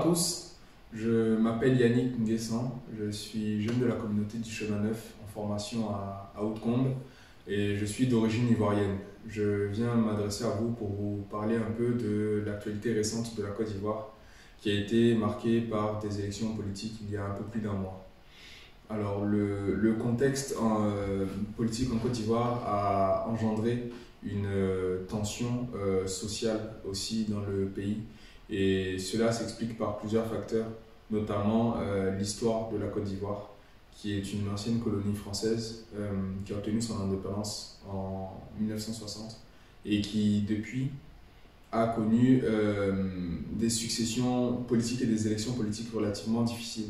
tous, je m'appelle Yannick Nguessan, je suis jeune de la communauté du Chemin Neuf en formation à Haute-Combe et je suis d'origine ivoirienne. Je viens m'adresser à vous pour vous parler un peu de l'actualité récente de la Côte d'Ivoire qui a été marquée par des élections politiques il y a un peu plus d'un mois. Alors le contexte politique en Côte d'Ivoire a engendré une tension sociale aussi dans le pays et cela s'explique par plusieurs facteurs, notamment l'histoire de la Côte d'Ivoire qui est une ancienne colonie française qui a obtenu son indépendance en 1960 et qui depuis a connu des successions politiques et des élections politiques relativement difficiles,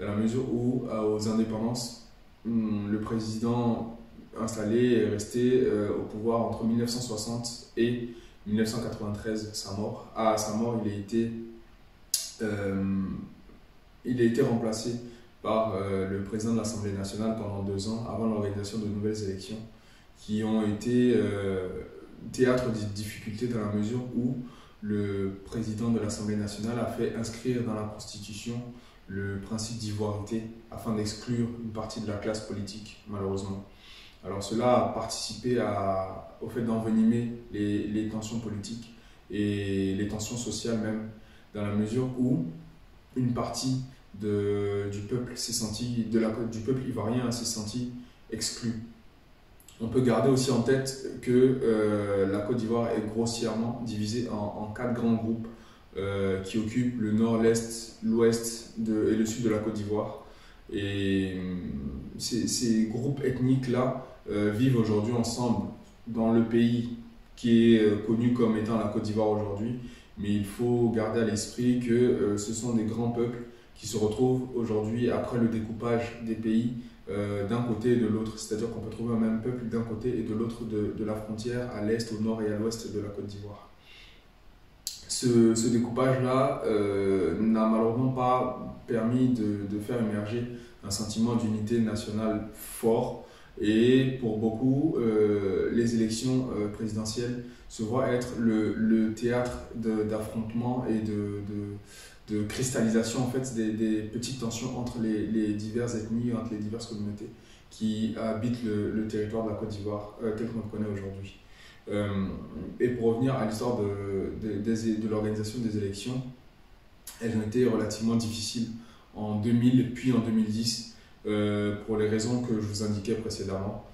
dans la mesure où, aux indépendances, le président installé est resté au pouvoir entre 1960 et 1993, sa mort. À sa mort, il a été remplacé par le président de l'Assemblée nationale pendant 2 ans, avant l'organisation de nouvelles élections, qui ont été théâtre de difficultés dans la mesure où le président de l'Assemblée nationale a fait inscrire dans la Constitution le principe d'ivoirité afin d'exclure une partie de la classe politique, malheureusement. Alors cela a participé au fait d'envenimer les tensions politiques et les tensions sociales même, dans la mesure où une partie du peuple du peuple ivoirien s'est sentie exclue. On peut garder aussi en tête que la Côte d'Ivoire est grossièrement divisée en 4 grands groupes qui occupent le nord, l'est, l'ouest et le sud de la Côte d'Ivoire. Et ces groupes ethniques-là vivent aujourd'hui ensemble dans le pays qui est connu comme étant la Côte d'Ivoire aujourd'hui. Mais il faut garder à l'esprit que ce sont des grands peuples qui se retrouvent aujourd'hui après le découpage des pays d'un côté et de l'autre. C'est-à-dire qu'on peut trouver un même peuple d'un côté et de l'autre de la frontière, à l'est, au nord et à l'ouest de la Côte d'Ivoire. Ce découpage-là n'a malheureusement pas permis de faire émerger un sentiment d'unité nationale fort. Et pour beaucoup, les élections présidentielles se voient être le théâtre d'affrontements et de cristallisation en fait, des petites tensions entre les diverses ethnies, entre les diverses communautés qui habitent le territoire de la Côte d'Ivoire tel qu'on le connaît aujourd'hui. Et pour revenir à l'histoire de l'organisation des élections, elles ont été relativement difficiles en 2000 puis en 2010 pour les raisons que je vous indiquais précédemment.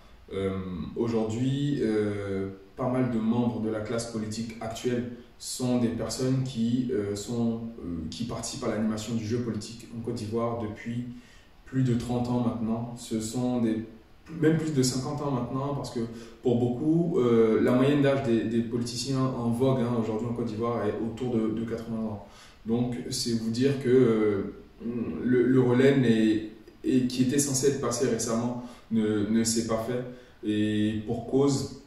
Aujourd'hui, pas mal de membres de la classe politique actuelle sont des personnes qui participent à l'animation du jeu politique en Côte d'Ivoire depuis plus de 30 ans maintenant. Ce sont même plus de 50 ans maintenant, parce que pour beaucoup, la moyenne d'âge des politiciens en vogue aujourd'hui en Côte d'Ivoire est autour de 80 ans. Donc c'est vous dire que le relais qui était censé être passé récemment ne s'est pas fait, et pour cause,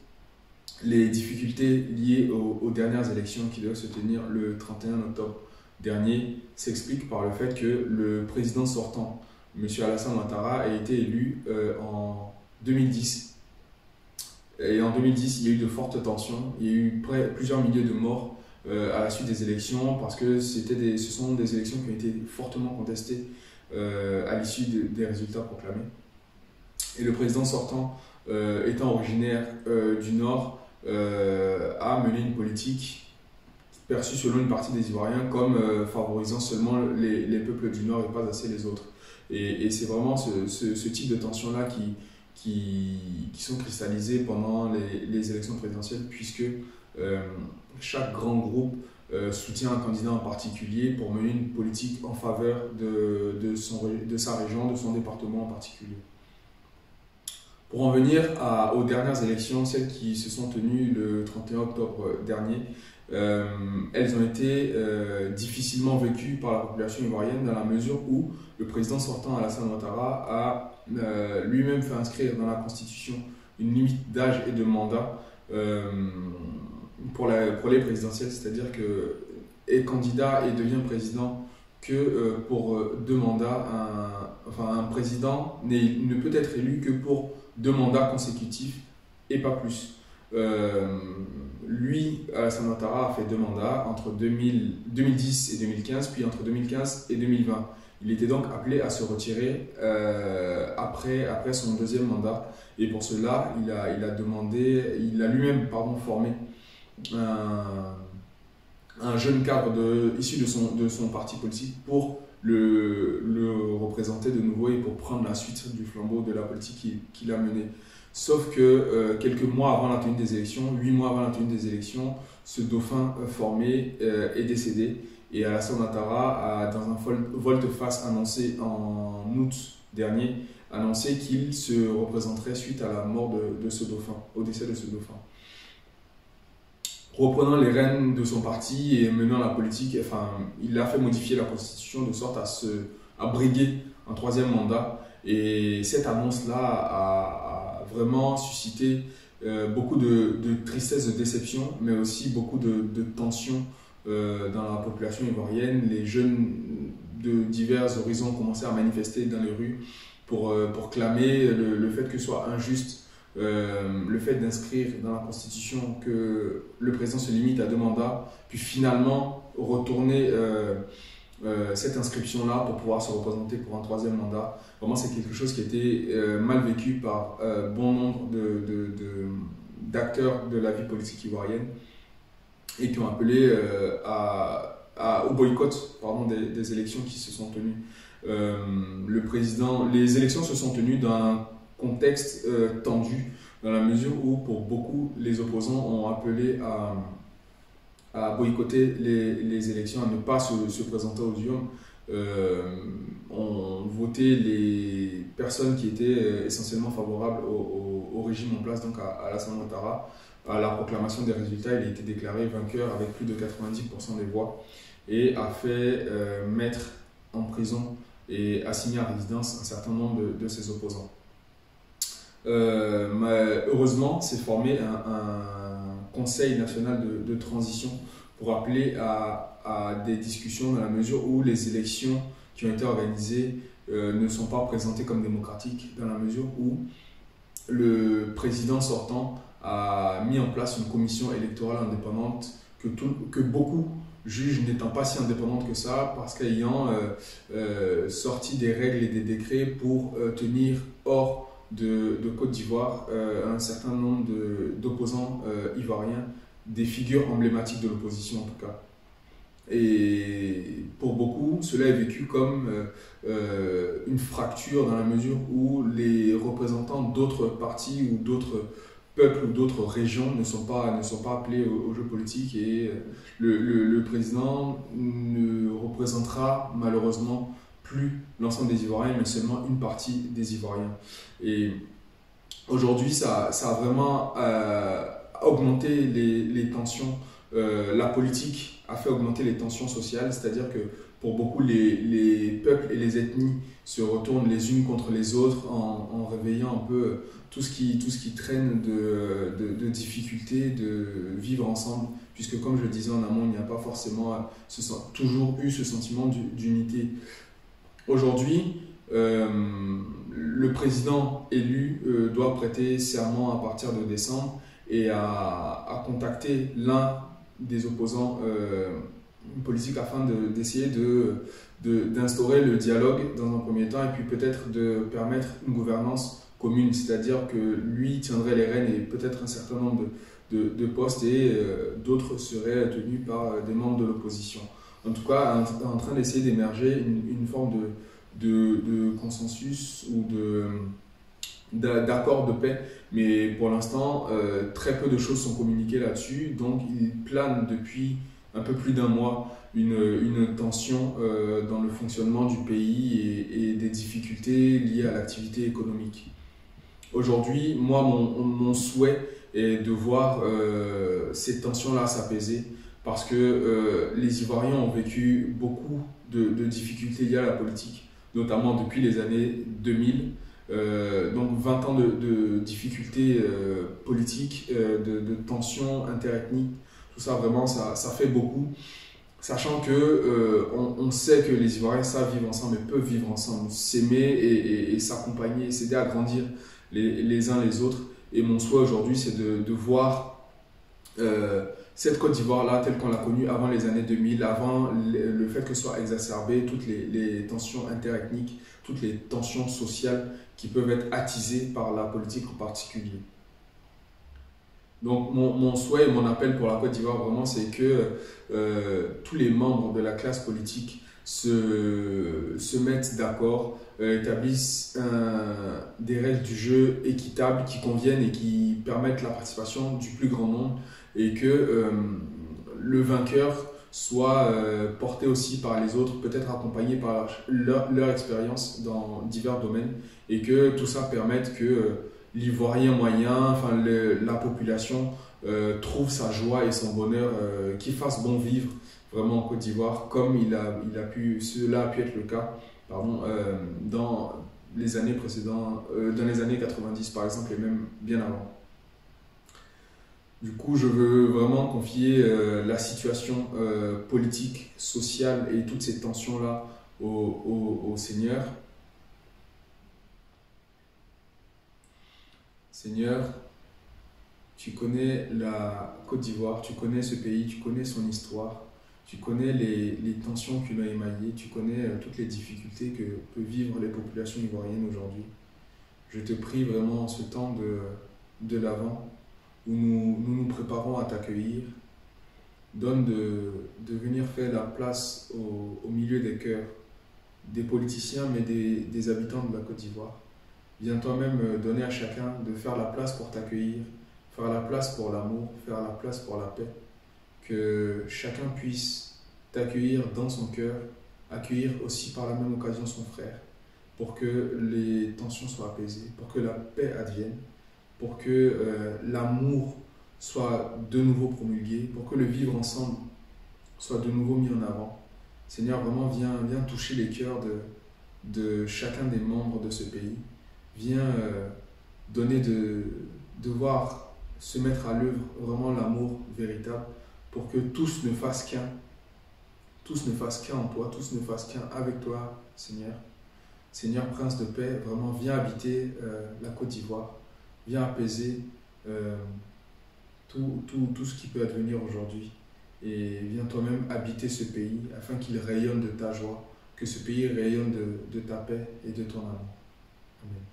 les difficultés liées aux dernières élections qui devaient se tenir le 31 octobre dernier s'expliquent par le fait que le président sortant, M. Alassane Ouattara, a été élu en 2010. Et en 2010, il y a eu de fortes tensions, il y a eu plusieurs milliers de morts à la suite des élections, parce que ce sont des élections qui ont été fortement contestées à l'issue des résultats proclamés. Et le président sortant, étant originaire du Nord, a mené une politique perçue selon une partie des Ivoiriens comme favorisant seulement les peuples du Nord et pas assez les autres. Et c'est vraiment ce type de tensions-là qui sont cristallisées pendant les élections présidentielles, puisque chaque grand groupe soutient un candidat en particulier pour mener une politique en faveur de sa région, de son département en particulier. Pour en venir aux dernières élections, celles qui se sont tenues le 31 octobre dernier, elles ont été difficilement vécues par la population ivoirienne, dans la mesure où le président sortant, Alassane Ouattara, a lui-même fait inscrire dans la Constitution une limite d'âge et de mandat pour les présidentielles, c'est-à-dire que est candidat et devient président que pour 2 mandats. Un président ne peut être élu que pour 2 mandats consécutifs et pas plus. Lui, Alassane Ouattara, a fait 2 mandats entre 2010 et 2015, puis entre 2015 et 2020. Il était donc appelé à se retirer après son 2e mandat. Et pour cela, il a lui-même formé un jeune cadre issu de son parti politique pour le représenter de nouveau et pour prendre la suite du flambeau de la politique qu'il a menée. Sauf que quelques mois avant la tenue des élections, 8 mois avant la tenue des élections, ce dauphin formé est décédé. Et Alassane Ouattara a, dans un volte-face annoncé en août dernier, annoncé qu'il se représenterait suite à la mort de ce dauphin, au décès de ce dauphin. Reprenant les rênes de son parti et menant la politique, il a fait modifier la constitution de sorte à briguer un 3e mandat. Et cette annonce-là a vraiment suscité beaucoup de tristesse, de déception, mais aussi beaucoup de tension dans la population ivoirienne. Les jeunes de divers horizons ont commencé à manifester dans les rues pour clamer le fait que ce soit injuste, le fait d'inscrire dans la Constitution que le président se limite à 2 mandats, puis finalement retourner cette inscription-là pour pouvoir se représenter pour un 3e mandat. Vraiment, c'est quelque chose qui a été mal vécu par bon nombre d'acteurs de la vie politique ivoirienne et qui ont appelé au boycott des élections qui se sont tenues. Les élections se sont tenues dans un contexte tendu, dans la mesure où, pour beaucoup, les opposants ont appelé à boycotter les élections, à ne pas se présenter aux urnes. Ont voté les personnes qui étaient essentiellement favorables au régime en place, donc à Alassane Ouattara. À la proclamation des résultats, il a été déclaré vainqueur avec plus de 90% des voix et a fait mettre en prison et assigner à résidence un certain nombre de ses opposants. Mais heureusement, s'est formé un conseil national de transition pour appeler à des discussions dans la mesure où les élections qui ont été organisées ne sont pas présentées comme démocratiques, dans la mesure où le président sortant a mis en place une commission électorale indépendante que beaucoup jugent n'étant pas si indépendante que ça, parce qu'ayant sorti des règles et des décrets pour tenir hors de Côte d'Ivoire un certain nombre d'opposants ivoiriens, des figures emblématiques de l'opposition en tout cas. Et pour beaucoup, cela est vécu comme une fracture dans la mesure où les représentants d'autres partis ou d'autres peuples ou d'autres régions ne sont pas appelés au jeu politique, et le président ne représentera malheureusement plus l'ensemble des Ivoiriens, mais seulement une partie des Ivoiriens. Et aujourd'hui, ça a vraiment augmenté les tensions. La politique a fait augmenter les tensions sociales, c'est-à-dire que pour beaucoup, les peuples et les ethnies se retournent les unes contre les autres en réveillant un peu tout ce qui traîne de difficultés de vivre ensemble, puisque comme je le disais en amont, il n'y a pas forcément toujours eu ce sentiment d'unité. Aujourd'hui, le président élu doit prêter serment à partir de décembre et à contacter l'un des opposants politiques afin d'essayer d'instaurer le dialogue dans un premier temps, et puis peut-être de permettre une gouvernance commune, c'est-à-dire que lui tiendrait les rênes et peut-être un certain nombre de postes, et d'autres seraient tenus par des membres de l'opposition. En tout cas, en train d'essayer d'émerger une forme de consensus ou d'accord de paix, mais pour l'instant, très peu de choses sont communiquées là-dessus, donc il plane depuis un peu plus d'1 mois une tension dans le fonctionnement du pays et des difficultés liées à l'activité économique. Aujourd'hui, moi, mon souhait est de voir ces tensions-là s'apaiser, parce que les Ivoiriens ont vécu beaucoup de difficultés liées à la politique, notamment depuis les années 2000. Donc 20 ans de difficultés politiques, de tensions interethniques, tout ça vraiment ça fait beaucoup, sachant que on sait que les Ivoiriens savent vivre ensemble et peuvent vivre ensemble, s'aimer et s'accompagner, s'aider à grandir les uns les autres. Et mon souhait aujourd'hui, c'est de voir cette Côte d'Ivoire-là, telle qu'on l'a connue avant les années 2000, avant le fait que soient exacerbées toutes les tensions interethniques, toutes les tensions sociales qui peuvent être attisées par la politique en particulier. Donc mon souhait et mon appel pour la Côte d'Ivoire, vraiment, c'est que tous les membres de la classe politique se mettent d'accord, établissent des règles du jeu équitables qui conviennent et qui permettent la participation du plus grand nombre, et que le vainqueur soit porté aussi par les autres, peut-être accompagné par leur expérience dans divers domaines, et que tout ça permette que l'Ivoirien moyen, enfin la population, trouve sa joie et son bonheur, qu'il fasse bon vivre vraiment en Côte d'Ivoire, comme cela a pu être le cas dans les années précédentes, dans les années 90 par exemple, et même bien avant. Du coup, je veux vraiment confier la situation politique, sociale et toutes ces tensions-là au Seigneur. Seigneur, tu connais la Côte d'Ivoire, tu connais ce pays, tu connais son histoire, tu connais les tensions qui l'ont émaillé, tu connais toutes les difficultés que peuvent vivre les populations ivoiriennes aujourd'hui. Je te prie vraiment en ce temps de l'Avent, où nous nous préparons à t'accueillir, donne de venir faire la place au milieu des cœurs, des politiciens, mais des habitants de la Côte d'Ivoire. Viens toi-même donner à chacun de faire la place pour t'accueillir, faire la place pour l'amour, faire la place pour la paix. Que chacun puisse t'accueillir dans son cœur, accueillir aussi par la même occasion son frère, pour que les tensions soient apaisées, pour que la paix advienne, pour que l'amour soit de nouveau promulgué, pour que le vivre ensemble soit de nouveau mis en avant. Seigneur, vraiment, viens toucher les cœurs de chacun des membres de ce pays. Viens donner de voir se mettre à l'œuvre vraiment l'amour véritable, pour que tous ne fassent qu'un. Tous ne fassent qu'un en toi, tous ne fassent qu'un avec toi, Seigneur. Seigneur, Prince de paix, vraiment viens habiter la Côte d'Ivoire. Viens apaiser tout ce qui peut advenir aujourd'hui. Et viens toi-même habiter ce pays afin qu'il rayonne de ta joie, que ce pays rayonne de ta paix et de ton amour. Amen.